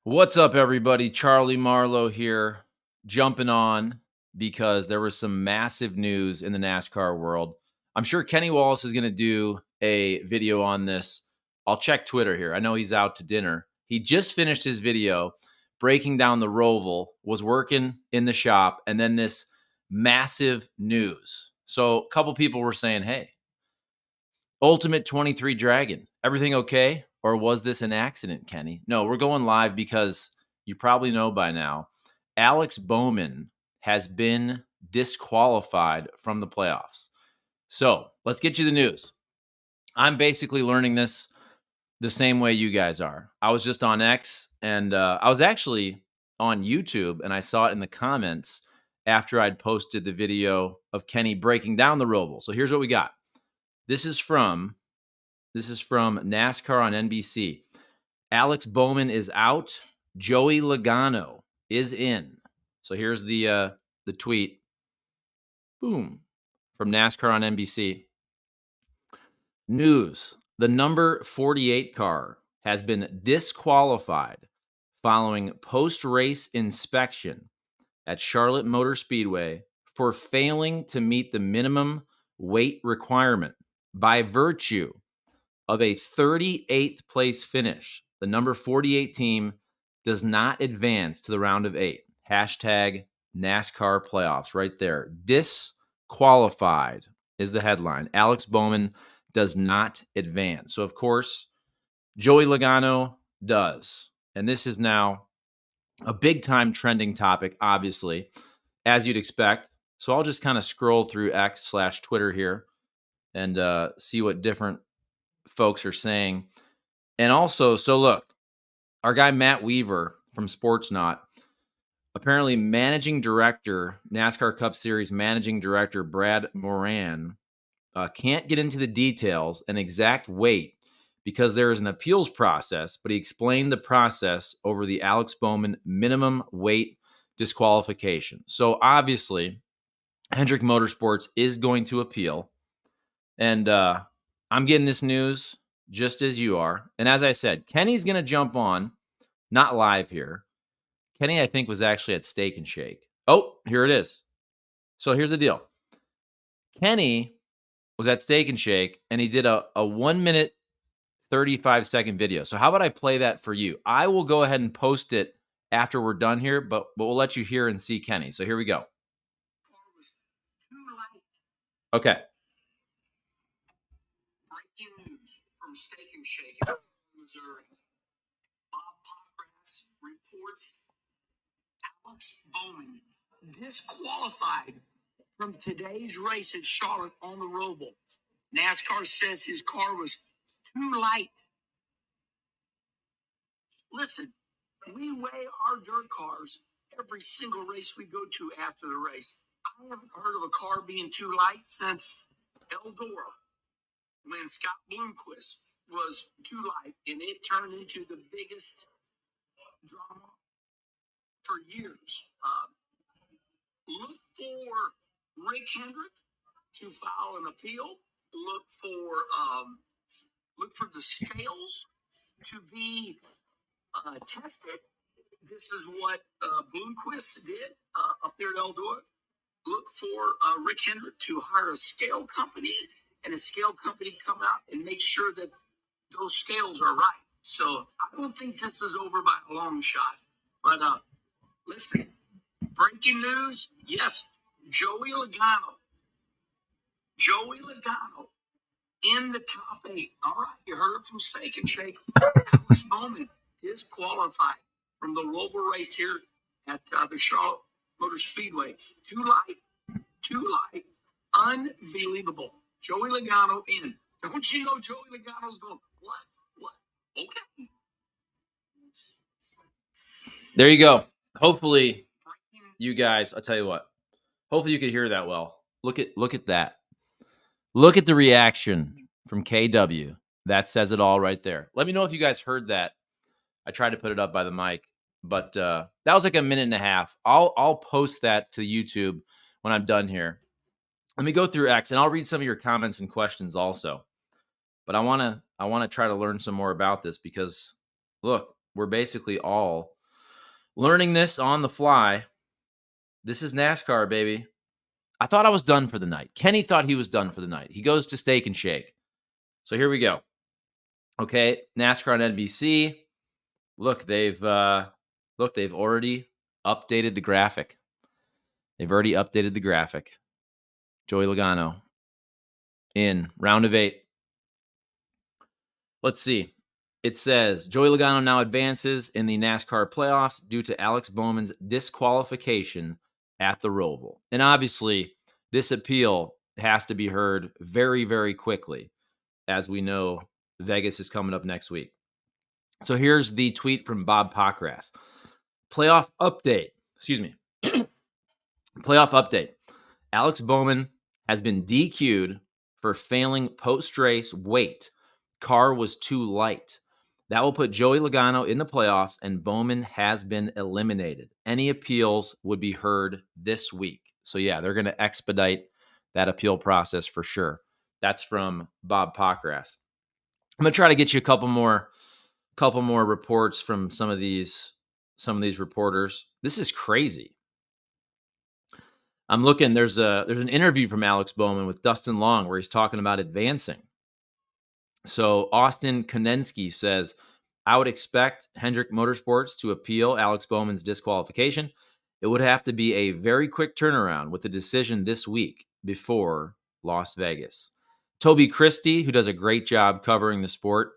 What's up, everybody? Charlie Marlow here, jumping on because there was some massive news in the NASCAR world. I'm sure Kenny Wallace is going to do a video on this. I'll check Twitter here. I know he's out to dinner. He just finished his video breaking down the Roval, was working in the shop, and then this massive news. So a couple people were saying, hey, Ultimate 23 Dragon, everything okay? Or was this an accident, Kenny? No, we're going live because you probably know by now, Alex Bowman has been disqualified from the playoffs. So let's get you the news. I'm basically learning this the same way you guys are. I was just on X and I was actually on YouTube and I saw it in the comments after I'd posted the video of Kenny breaking down the Roval. So here's what we got. This is from NASCAR on NBC. Alex Bowman is out. Joey Logano is in. So here's the tweet. Boom. From NASCAR on NBC. News. The number 48 car has been disqualified following post-race inspection at Charlotte Motor Speedway for failing to meet the minimum weight requirement by virtue of a 38th place finish. The number 48 team does not advance to the round of 8. Hashtag NASCAR playoffs right there. Disqualified is the headline. Alex Bowman does not advance. So, of course, Joey Logano does. And this is now a big-time trending topic, obviously, as you'd expect. So I'll just kind of scroll through X/Twitter here and see what different folks are saying. And also, so look, our guy Matt Weaver from Sportsnaut, apparently managing director, NASCAR Cup Series managing director Brad Moran, can't get into the details and exact weight because there is an appeals process, but he explained the process over the Alex Bowman minimum weight disqualification. So obviously, Hendrick Motorsports is going to appeal. And I'm getting this news just as you are. And as I said, Kenny's going to jump on, not live here. Kenny, I think, was actually at Steak and Shake. Oh, here it is. So here's the deal. Kenny was at Steak and Shake, and he did a 1 minute, 35-second video. So how about I play that for you? I will go ahead and post it after we're done here, but we'll let you hear and see Kenny. So here we go. Okay. Breaking news from Steak and Shake in Missouri. Bob Pockrass reports Alex Bowman disqualified from today's race at Charlotte on the Roval. NASCAR says his car was too light. Listen, we weigh our dirt cars every single race we go to after the race. I haven't heard of a car being too light since Eldora, when Scott Bloomquist was too light, and it turned into the biggest drama for years. Look for Rick Hendrick to file an appeal. Look for the scales to be tested. This is what Bloomquist did up there at Eldora. Look for Rick Hendrick to hire a scale company, and a scale company come out and make sure that those scales are right. So I don't think this is over by a long shot. But listen, breaking news, yes, Joey Logano in the top 8. All right, you heard it from Steak and Shake. Alex Bowman disqualified from the Roval race here at the Charlotte Motor Speedway. Too light, unbelievable. Joey Logano in. Don't you know Joey Logano's going, what? Okay. There you go. Hopefully, you guys, I'll tell you what. Hopefully you could hear that well. Look at that. Look at the reaction from KW. That says it all right there. Let me know if you guys heard that. I tried to put it up by the mic, but that was like a minute and a half. I'll post that to YouTube when I'm done here. Let me go through X, and I'll read some of your comments and questions also. But I want to try to learn some more about this because, look, we're basically all Learning this on the fly. This is NASCAR, baby. I thought I was done for the night. Kenny thought he was done for the night. He goes to Steak and Shake. So here we go. Okay, NASCAR on NBC. Look, they've already updated the graphic. They've already updated the graphic. Joey Logano in round of 8. Let's see. It says Joey Logano now advances in the NASCAR playoffs due to Alex Bowman's disqualification at the Roval. And obviously, this appeal has to be heard very, very quickly, as we know Vegas is coming up next week. So here's the tweet from Bob Pockrass. Playoff update. Excuse me. Playoff update. Alex Bowman has been DQ'd for failing post-race weight. Car was too light. That will put Joey Logano in the playoffs, and Bowman has been eliminated. Any appeals would be heard this week. So, yeah, they're going to expedite that appeal process for sure. That's from Bob Pockrass. I'm going to try to get you a couple more reports from some of these reporters. This is crazy. I'm looking. There's an interview from Alex Bowman with Dustin Long where he's talking about advancing. So Austin Konensky says, I would expect Hendrick Motorsports to appeal Alex Bowman's disqualification. It would have to be a very quick turnaround with a decision this week before Las Vegas. Toby Christie, who does a great job covering the sport,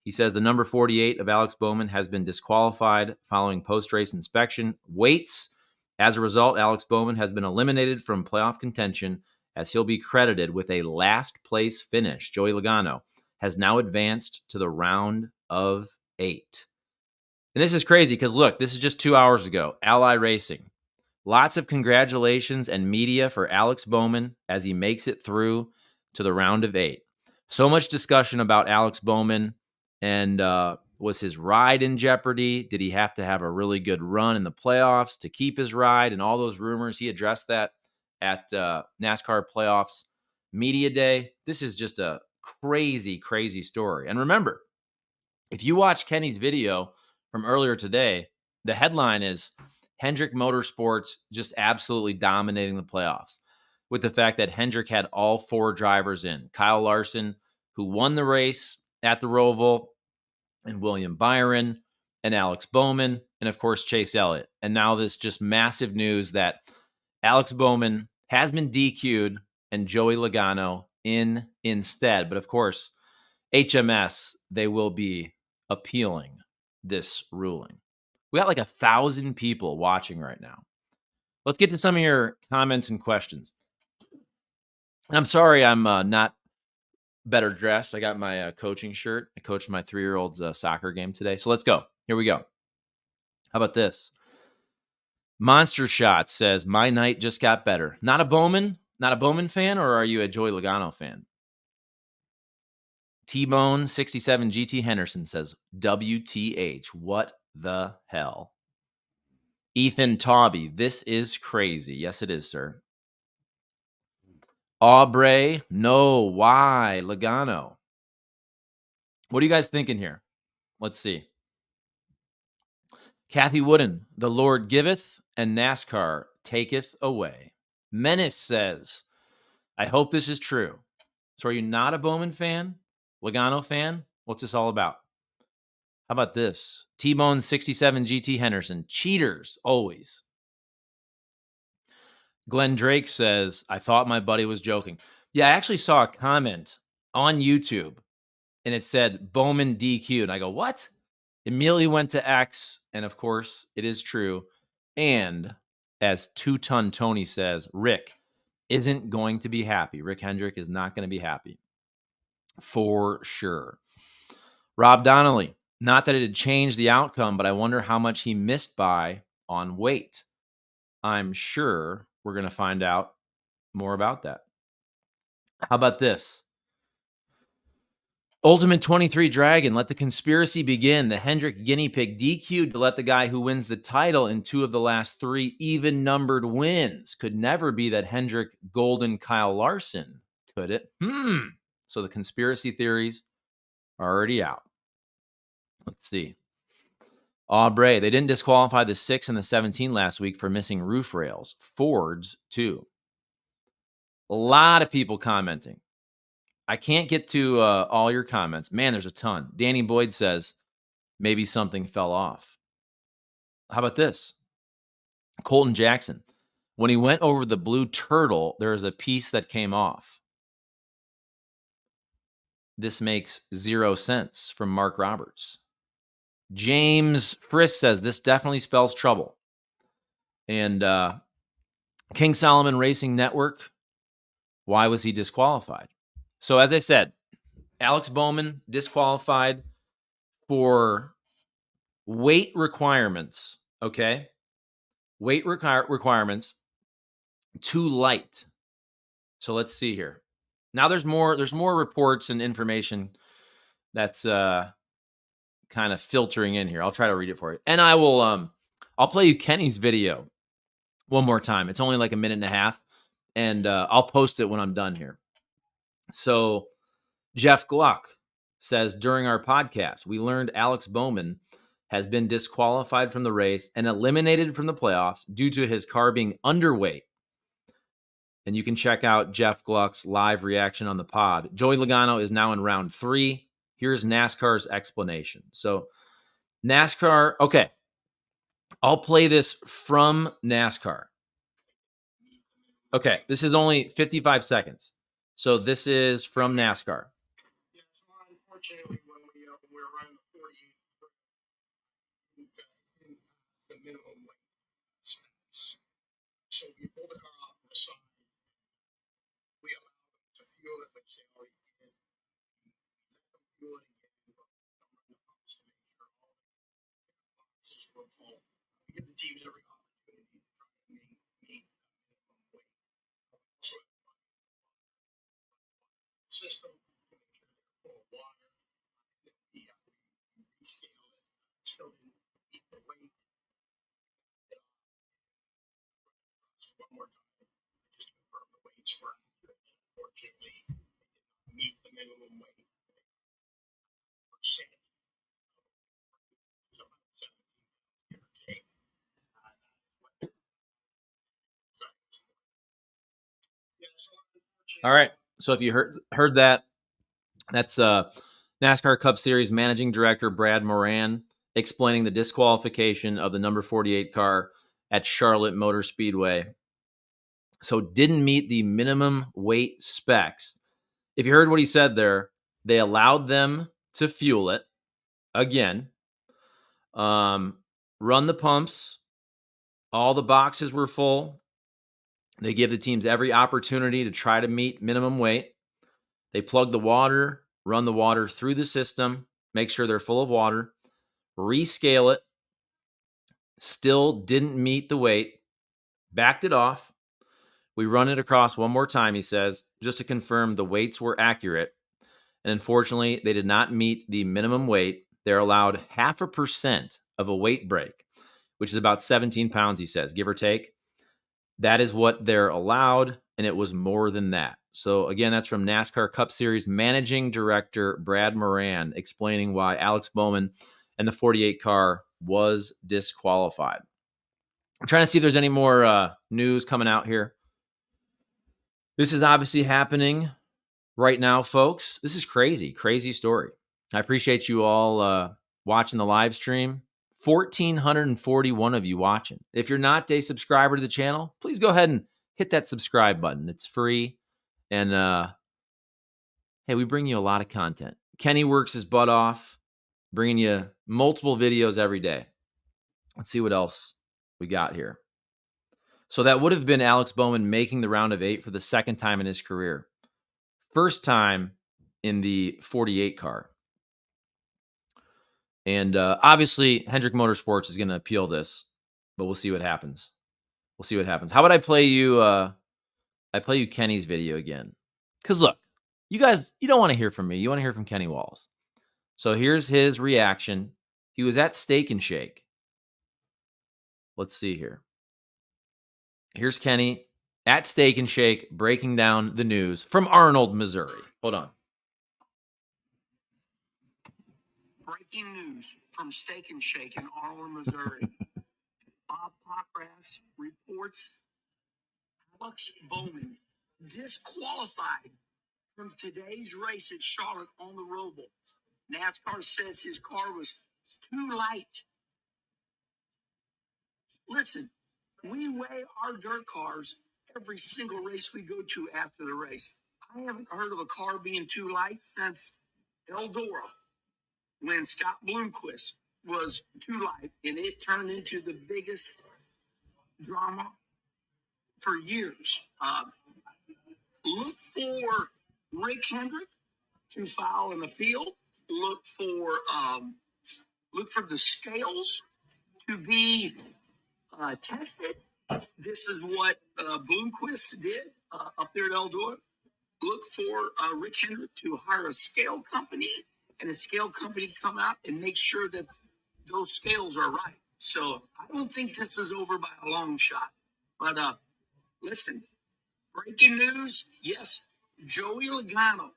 he says the number 48 of Alex Bowman has been disqualified following post-race inspection. Weights. As a result, Alex Bowman has been eliminated from playoff contention as he'll be credited with a last-place finish. Joey Logano has now advanced to the round of 8. And this is crazy because, look, this is just 2 hours ago. Ally Racing. Lots of congratulations and media for Alex Bowman as he makes it through to the round of 8. So much discussion about Alex Bowman and was his ride in jeopardy? Did he have to have a really good run in the playoffs to keep his ride? And all those rumors, he addressed that at NASCAR Playoffs Media Day. This is just a crazy, crazy story. And remember, if you watch Kenny's video from earlier today, the headline is Hendrick Motorsports just absolutely dominating the playoffs, with the fact that Hendrick had all 4 drivers in. Kyle Larson, who won the race at the Roval, and William Byron, and Alex Bowman, and of course Chase Elliott. And now this just massive news that Alex Bowman has been DQ'd and Joey Logano in instead. But of course, HMS, they will be appealing this ruling. We got like 1,000 people watching right now. Let's get to some of your comments and questions. And I'm sorry I'm not better dressed. I got my coaching shirt. I coached my 3-year-old's soccer game today. So let's go. Here we go. How about this? Monster Shot says, my night just got better. Not a Bowman fan, or are you a Joey Logano fan? T-Bone 67 GT Henderson says, WTH, what the hell? Ethan Tawby, this is crazy. Yes, it is, sir. Aubrey, no, why? Logano. What are you guys thinking here? Let's see. Kathy Wooden, the Lord giveth and NASCAR taketh away. Menace says, I hope this is true. So are you not a Bowman fan? Logano fan? What's this all about? How about this? T-Bone 67 GT Henderson. Cheaters, always. Glenn Drake says, I thought my buddy was joking. Yeah, I actually saw a comment on YouTube, and it said, Bowman DQ'd. And I go, what? Immediately went to X, and of course, it is true. And as 2-Ton Tony says, Rick isn't going to be happy. Rick Hendrick is not going to be happy. For sure. Rob Donnelly, not that it had changed the outcome, but I wonder how much he missed by on weight. I'm sure we're going to find out more about that. How about this? Ultimate 23 Dragon, let the conspiracy begin. The Hendrick guinea pig DQ'd to let the guy who wins the title in 2 of the last 3 even-numbered wins. Could never be that Hendrick Golden Kyle Larson, could it? So the conspiracy theories are already out. Let's see. Aubrey, they didn't disqualify the 6 and the 17 last week for missing roof rails. Fords, too. A lot of people commenting. I can't get to all your comments. Man, there's a ton. Danny Boyd says, maybe something fell off. How about this? Colton Jackson. When he went over the blue turtle, there was a piece that came off. This makes 0 sense from Mark Roberts. James Friss says, this definitely spells trouble. And King Solomon Racing Network, why was he disqualified? So as I said, Alex Bowman disqualified for weight requirements, okay? Weight requirements too light. So let's see here. Now there's more reports and information that's kind of filtering in here. I'll try to read it for you. And I will I'll play you Kenny's video one more time. It's only like a minute and a half, and I'll post it when I'm done here. So Jeff Gluck says, during our podcast, we learned Alex Bowman has been disqualified from the race and eliminated from the playoffs due to his car being underweight. And you can check out Jeff Gluck's live reaction on the pod. Joey Logano is now in round 3. Here's NASCAR's explanation. So NASCAR, okay, I'll play this from NASCAR. Okay, this is only 55 seconds. So this is from NASCAR. Yeah, so unfortunately, when we were running the 48, it's the minimum weight specs. So we pulled the car off to the side. We allowed them to fuel it, which they already did. Let them fuel it again, but run the pumps to make sure all the boxes were full. We give the teams every opportunity to try to meet minimum weight. So system to make sure they're full of water. We rescale it. Still didn't eat the weight. So one more time, just to confirm the weights were accurate. Unfortunately, they did not meet the minimum weight. Percent. So about 17 pounds, give or take. All right. So if you heard that, that's NASCAR Cup Series Managing Director Brad Moran explaining the disqualification of the number 48 car at Charlotte Motor Speedway. So didn't meet the minimum weight specs. If you heard what he said there, they allowed them to fuel it again, run the pumps. All the boxes were full. They give the teams every opportunity to try to meet minimum weight. They plug the water, run the water through the system, make sure they're full of water, rescale it, still didn't meet the weight, backed it off. We run it across one more time, he says, just to confirm the weights were accurate. And unfortunately, they did not meet the minimum weight. They're allowed 0.5% of a weight break, which is about 17 pounds, he says, give or take. That is what they're allowed, and it was more than that. So again, that's from NASCAR Cup Series Managing Director Brad Moran explaining why Alex Bowman and the 48 car was disqualified. I'm trying to see if there's any more news coming out here. This is obviously happening right now, folks. This is crazy, crazy story. I appreciate you all watching the live stream. 1,441 of you watching. If you're not a subscriber to the channel, please go ahead and hit that subscribe button. It's free. And hey, we bring you a lot of content. Kenny works his butt off, bringing you multiple videos every day. Let's see what else we got here. So that would have been Alex Bowman making the round of 8 for the second time in his career. First time in the 48 car. And obviously, Hendrick Motorsports is going to appeal this, but we'll see what happens. We'll see what happens. How about I play you Kenny's video again? Because look, you guys, you don't want to hear from me. You want to hear from Kenny Wallace. So here's his reaction. He was at Steak and Shake. Let's see here. Here's Kenny at Steak and Shake breaking down the news from Arnold, Missouri. Hold on. Breaking news. from Steak and Shake in Arnold, Missouri. Bob Pockgrass reports Alex Bowman disqualified from today's race at Charlotte on the Roval. NASCAR says his car was too light. Listen, we weigh our dirt cars every single race we go to after the race. I haven't heard of a car being too light since Eldora, when Scott Bloomquist was too light, and it turned into the biggest drama for years. Look for Rick Hendrick to file an appeal. Look for the scales to be tested. This is what Bloomquist did up there at Eldora. Look for Rick Hendrick to hire a scale company, and a scale company come out and make sure that those scales are right. So I don't think this is over by a long shot. But listen, breaking news, yes, Joey Logano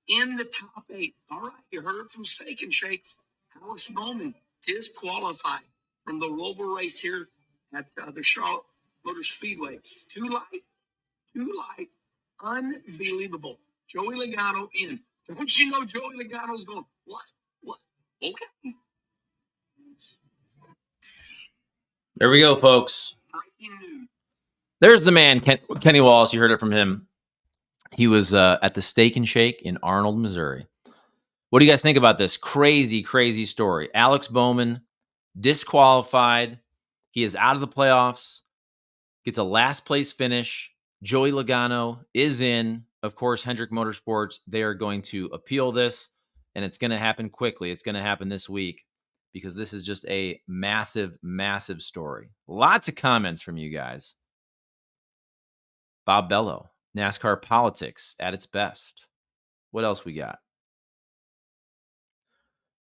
in the top 8. All right, you heard it from Steak and Shake. Alex Bowman disqualified from the Roval race here at the Charlotte Motor Speedway. Too light, unbelievable. Joey Logano in. Don't you know Joey Logano's going, what? Okay. There we go, folks. Breaking news. There's the man, Kenny Wallace. You heard it from him. He was at the Steak and Shake in Arnold, Missouri. What do you guys think about this crazy, crazy story? Alex Bowman disqualified. He is out of the playoffs. Gets a last place finish. Joey Logano is in. Of course, Hendrick Motorsports, they are going to appeal this, and it's going to happen quickly. It's going to happen this week because this is just a massive, massive story. Lots of comments from you guys. Bob Bello, NASCAR politics at its best. What else we got?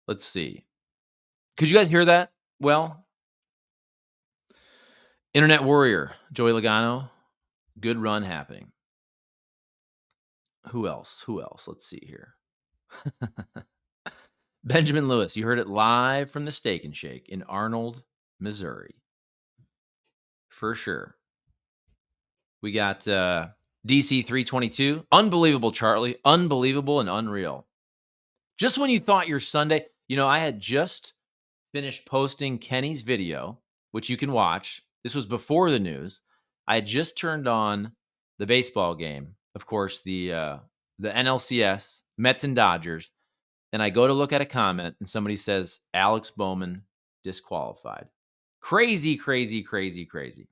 Let's see. Could you guys hear that? Well, Internet Warrior, Joey Logano, good run happening. Who else? Let's see here. Benjamin Lewis, you heard it live from the Steak and Shake in Arnold, Missouri. For sure. We got DC 322. Unbelievable, Charlie. Unbelievable and unreal. Just when you thought your Sunday, I had just finished posting Kenny's video, which you can watch. This was before the news. I had just turned on the baseball game. Of course, the NLCS, Mets and Dodgers. And I go to look at a comment and somebody says, Alex Bowman disqualified. Crazy, crazy, crazy, crazy.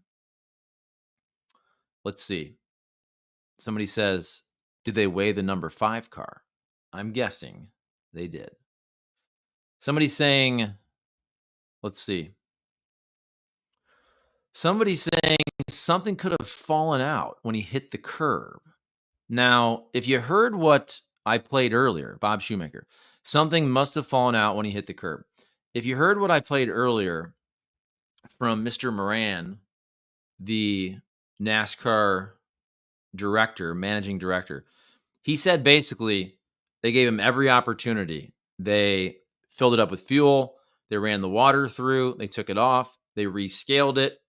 Let's see. Somebody says, did they weigh the number 5 car? I'm guessing they did. Somebody's saying, let's see. Somebody's saying something could have fallen out when he hit the curb. Now, if you heard what I played earlier, Bob Shoemaker, something must have fallen out when he hit the curb. If you heard what I played earlier from Mr. Moran, the NASCAR director, managing director, he said basically they gave him every opportunity. They filled it up with fuel. They ran the water through. They took it off. They rescaled it.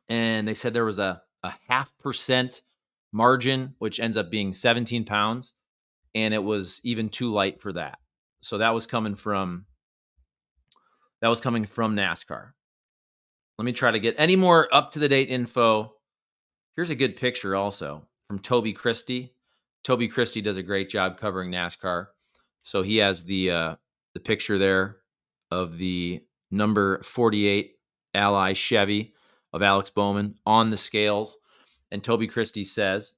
And they said there was a 0.5% margin, which ends up being 17 pounds. And it was even too light for that. So that was coming from NASCAR. Let me try to get any more up-to-the-date info. Here's a good picture also from Toby Christie. Toby Christie does a great job covering NASCAR. So he has the picture there of the number 48 Ally Chevy of Alex Bowman on the scales. And Toby Christie says,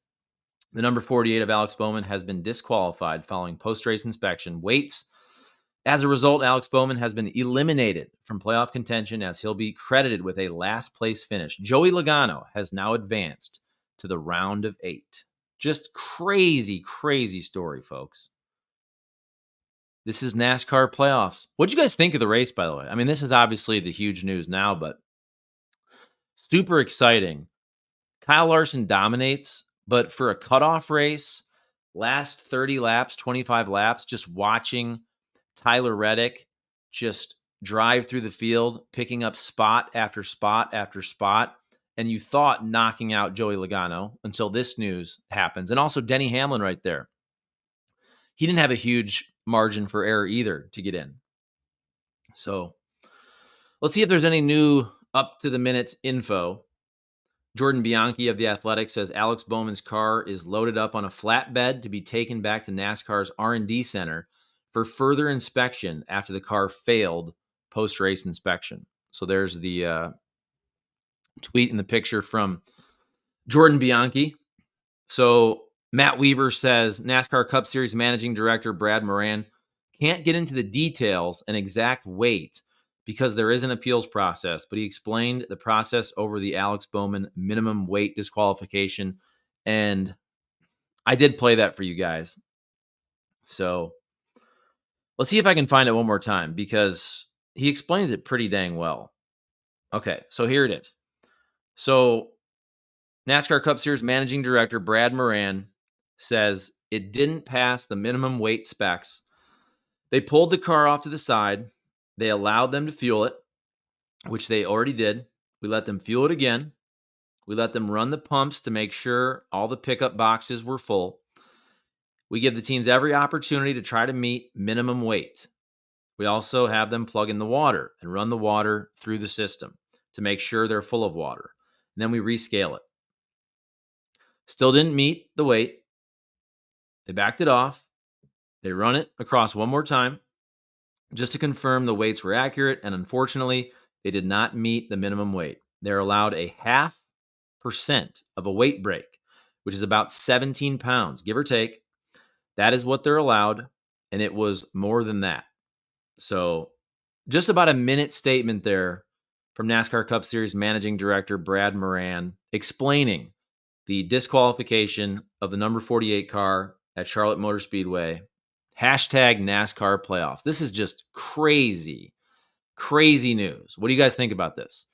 the number 48 of Alex Bowman has been disqualified following post-race inspection weights. As a result, Alex Bowman has been eliminated from playoff contention as he'll be credited with a last-place finish. Joey Logano has now advanced to the round of 8. Just crazy, crazy story, folks. This is NASCAR playoffs. What did you guys think of the race, by the way? I mean, this is obviously the huge news now, but super exciting. Kyle Larson dominates, but for a cutoff race, last 30 laps, 25 laps, just watching Tyler Reddick just drive through the field, picking up spot after spot after spot. And you thought knocking out Joey Logano until this news happens. And also Denny Hamlin right there. He didn't have a huge margin for error either to get in. So let's see if there's any new up-to-the-minute info. Jordan Bianchi of The Athletic says Alex Bowman's car is loaded up on a flatbed to be taken back to NASCAR's R&D center for further inspection after the car failed post-race inspection. So there's the tweet in the picture from Jordan Bianchi. So Matt Weaver says NASCAR Cup Series Managing Director Brad Moran can't get into the details and exact weight because there is an appeals process, but he explained the process over the Alex Bowman minimum weight disqualification, and I did play that for you guys. So let's see if I can find it one more time because he explains it pretty dang well. Okay, so here it is. So NASCAR Cup Series Managing Director Brad Moran says it didn't pass the minimum weight specs. They pulled the car off to the side. They allowed them to fuel it, which they already did. We let them fuel it again. We let them run the pumps to make sure all the pickup boxes were full. We give the teams every opportunity to try to meet minimum weight. We also have them plug in the water and run the water through the system to make sure they're full of water. And then we rescale it. Still didn't meet the weight. They backed it off. They run it across one more time just to confirm the weights were accurate. And unfortunately, they did not meet the minimum weight. They're allowed a 0.5% of a weight break, which is about 17 pounds, give or take. That is what they're allowed. And it was more than that. So just about a minute statement there from NASCAR Cup Series Managing Director Brad Moran explaining the disqualification of the number 48 car at Charlotte Motor Speedway. Hashtag NASCAR playoffs. This is just crazy, crazy news. What do you guys think about this?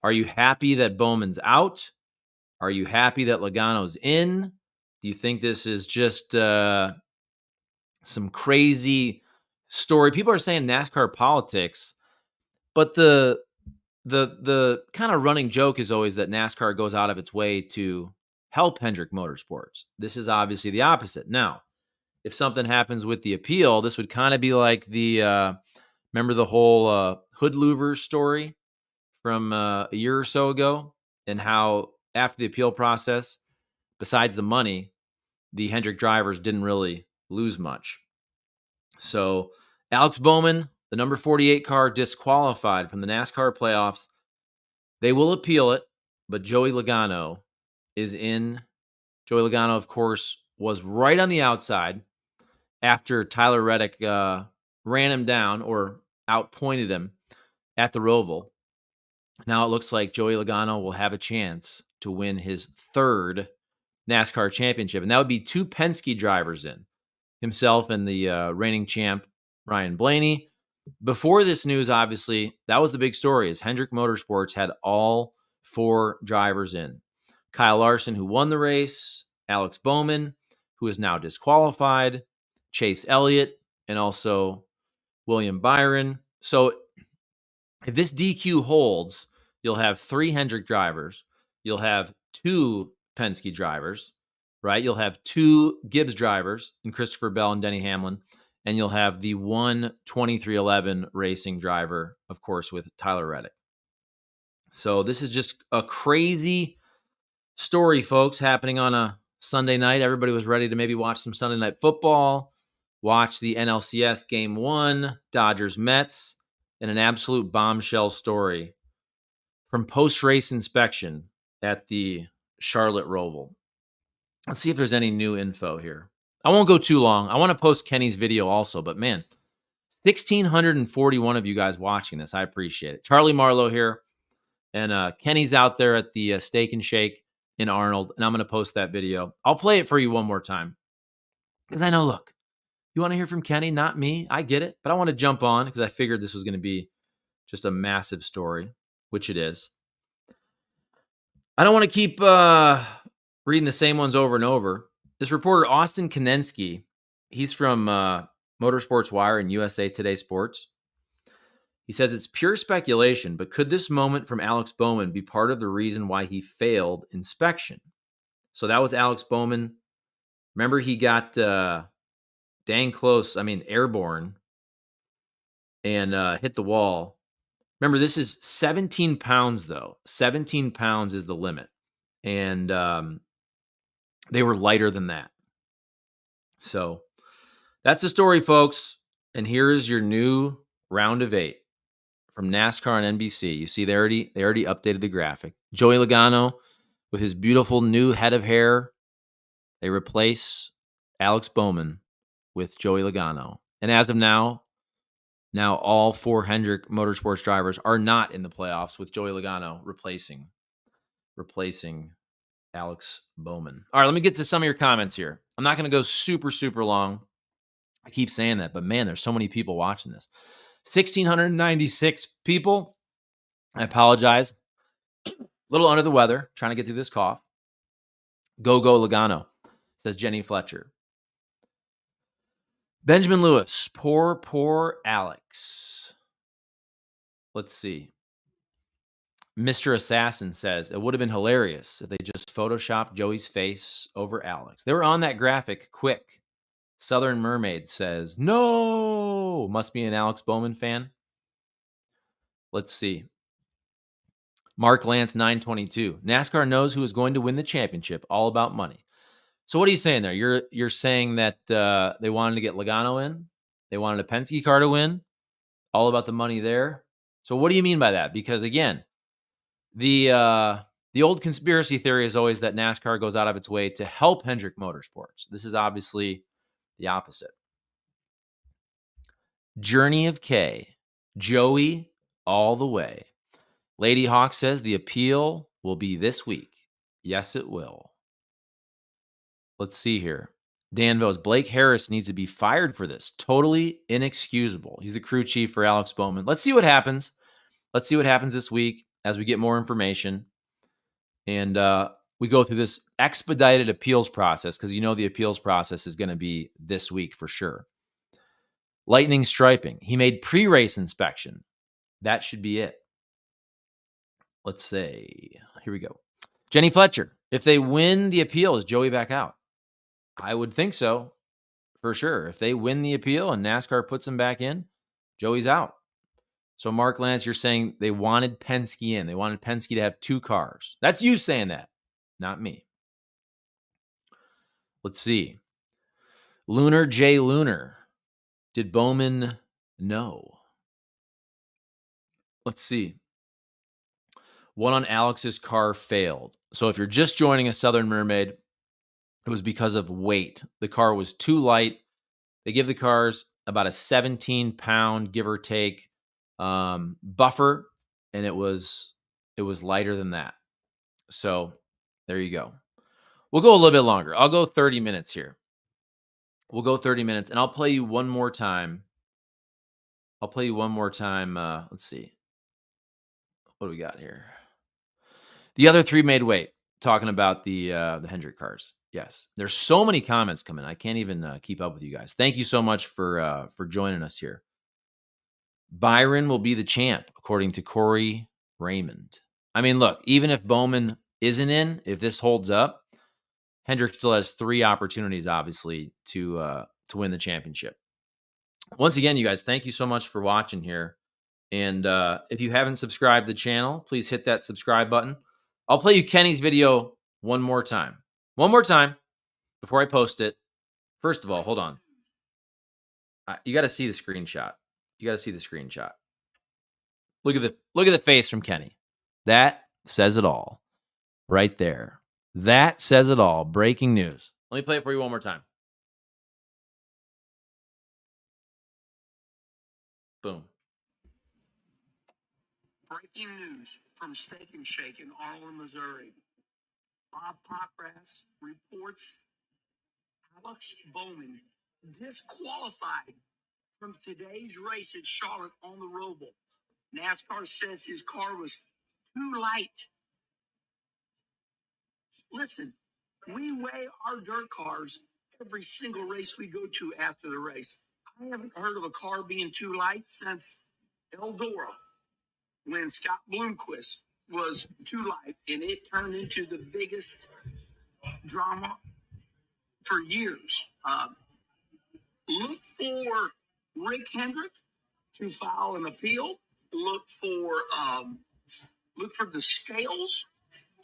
Are you happy that Bowman's out? Are you happy that Logano's in? Do you think this is just some crazy story? People are saying NASCAR politics, but the kind of running joke is always that NASCAR goes out of its way to help Hendrick Motorsports. This is obviously the opposite. Now, if something happens with the appeal, this would kind of be like the remember the whole Hood Louvers story from a year or so ago, and how after the appeal process, besides the money, the Hendrick drivers didn't really lose much. So Alex Bowman, the number 48 car, disqualified from the NASCAR playoffs. They will appeal it, but Joey Logano is in. Joey Logano, of course, was right on the outside after Tyler Reddick ran him down or outpointed him at the Roval. Now it looks like Joey Logano will have a chance to win his third NASCAR championship. And that would be two Penske drivers in, himself and the reigning champ, Ryan Blaney. Before this news, obviously, that was the big story, is Hendrick Motorsports had all four drivers in. Kyle Larson, who won the race, Alex Bowman, who is now disqualified, Chase Elliott, and also William Byron. So if this DQ holds, you'll have three Hendrick drivers. You'll have two Penske drivers, right? You'll have two Gibbs drivers in Christopher Bell and Denny Hamlin. And you'll have the one 2311 racing driver, of course, with Tyler Reddick. So this is just a crazy story, folks, happening on a Sunday night. Everybody was ready to maybe watch some Sunday night football, watch the NLCS Game 1, Dodgers-Mets, and an absolute bombshell story from post-race inspection at the Charlotte Roval. Let's see if there's any new info here. I won't go too long. I want to post Kenny's video also, but man, 1,641 of you guys watching this. I appreciate it. Charlie Marlow here, and Kenny's out there at the Steak and Shake in Arnold, and I'm going to post that video. I'll play it for you one more time because I know, look, you want to hear from Kenny, not me. I get it, but I want to jump on because I figured this was going to be just a massive story, which it is. I don't want to keep reading the same ones over and over. This reporter, Austin Kanensky, he's from Motorsports Wire and USA Today Sports. He says it's pure speculation, but could this moment from Alex Bowman be part of the reason why he failed inspection? So that was Alex Bowman. Remember, he got dang close, airborne, and hit the wall. Remember, this is 17 pounds, though. 17 pounds is the limit. And they were lighter than that. So that's the story, folks. And here is your new round of 8 from NASCAR and NBC. You see, they already updated the graphic. Joey Logano with his beautiful new head of hair. They replace Alex Bowman with Joey Logano. And as of now all 4 Hendrick Motorsports drivers are not in the playoffs, with Joey Logano replacing Alex Bowman. All right, let me get to some of your comments here. I'm not going to go super, super long. I keep saying that, but man, there's so many people watching this. 1,696 people. I apologize. A little under the weather, trying to get through this cough. Go Logano, says Jenny Fletcher. Benjamin Lewis, poor Alex. Let's see. Mr. Assassin says, it would have been hilarious if they just photoshopped Joey's face over Alex. They were on that graphic quick. Southern Mermaid says, no, must be an Alex Bowman fan. Let's see. Mark Lance 922. NASCAR knows who is going to win the championship. All about money. So what are you saying there? You're saying that they wanted to get Logano in. They wanted a Penske car to win. All about the money there. So what do you mean by that? Because again, the old conspiracy theory is always that NASCAR goes out of its way to help Hendrick Motorsports. This is obviously the opposite. Journey of K. Joey all the way. Lady Hawk says the appeal will be this week. Yes, it will. Let's see here. Danville's Blake Harris needs to be fired for this. Totally inexcusable. He's the crew chief for Alex Bowman. Let's see what happens. Let's see what happens this week as we get more information. And we go through this expedited appeals process, because you know the appeals process is going to be this week for sure. Lightning Striping. He made pre-race inspection. That should be it. Let's say, here we go. Jenny Fletcher. If they win the appeal, is Joey back out? I would think so, for sure. If they win the appeal and NASCAR puts him back in, Joey's out. So Mark Lance, you're saying they wanted Penske in. They wanted Penske to have 2 cars. That's you saying that, not me. Let's see. Lunar J. Lunar. Did Bowman know? Let's see. One on Alex's car failed. So if you're just joining a Southern Mermaid, it was because of weight. The car was too light. They give the cars about a 17-pound, give or take, buffer, and it was lighter than that. So there you go. We'll go a little bit longer. I'll go 30 minutes here. We'll go 30 minutes, and I'll play you one more time. Let's see. What do we got here? The other 3 made weight, talking about the Hendrick cars. Yes, there's so many comments coming. I can't even keep up with you guys. Thank you so much for joining us here. Byron will be the champ, according to Corey Raymond. I mean, look, even if Bowman isn't in, if this holds up, Hendrick still has 3 opportunities, obviously, to win the championship. Once again, you guys, thank you so much for watching here. And if you haven't subscribed to the channel, please hit that subscribe button. I'll play you Kenny's video one more time. One more time before I post it. First of all, hold on. You got to see the screenshot. Look at the face from Kenny. That says it all right there. That says it all. Breaking news. Let me play it for you one more time. Boom. Breaking news from Steak and Shake in Arlen, Missouri. Bob Popgrass reports Alex Bowman disqualified from today's race at Charlotte on the Roval. NASCAR says his car was too light. Listen, We weigh our dirt cars every single race we go to after the race. I haven't heard of a car being too light since Eldora, when Scott Bloomquist was too light, and it turned into the biggest drama for years. Look for Rick Hendrick to file an appeal. Look for the scales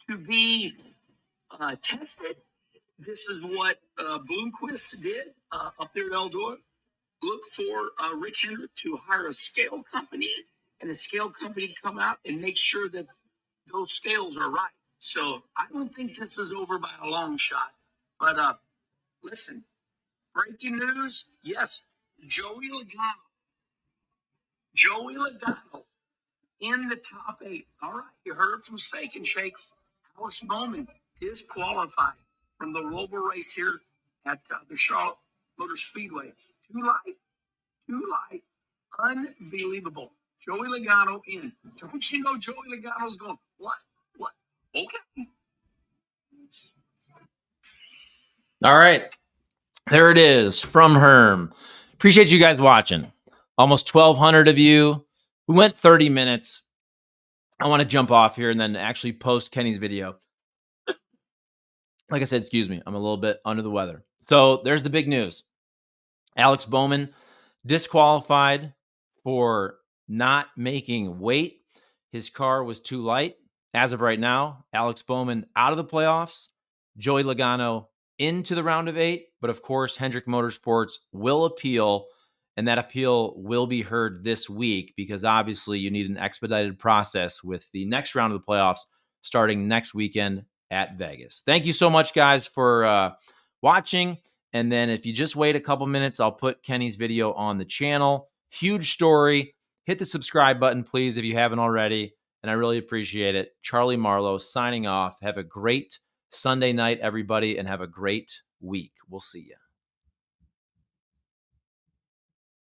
to be tested. This is what Bloomquist did up there at Eldora. Look for Rick Hendrick to hire a scale company, and the scale company come out and make sure that those scales are right. So I don't think this is over by a long shot. But listen, breaking news, yes, Joey Logano in the top 8. All right, you heard it from Steak and Shake. Alex Bowman disqualified from the Roval race here at the Charlotte Motor Speedway. Too light, unbelievable. Joey Logano in. Don't you know Joey Logano's going, what? Okay. All right. There it is from Herm. Appreciate you guys watching. Almost 1,200 of you. We went 30 minutes. I want to jump off here and then actually post Kenny's video. Like I said, excuse me, I'm a little bit under the weather. So there's the big news. Alex Bowman disqualified for not making weight. His car was too light. As of right now, Alex Bowman out of the playoffs. Joey Logano into the round of 8. But of course, Hendrick Motorsports will appeal, and that appeal will be heard this week because obviously you need an expedited process with the next round of the playoffs starting next weekend at Vegas. Thank you so much, guys, for watching. And then if you just wait a couple minutes, I'll put Kenny's video on the channel. Huge story. Hit the subscribe button, please, if you haven't already. And I really appreciate it. Charlie Marlow signing off. Have a great Sunday night, everybody, and have a great week. We'll see you.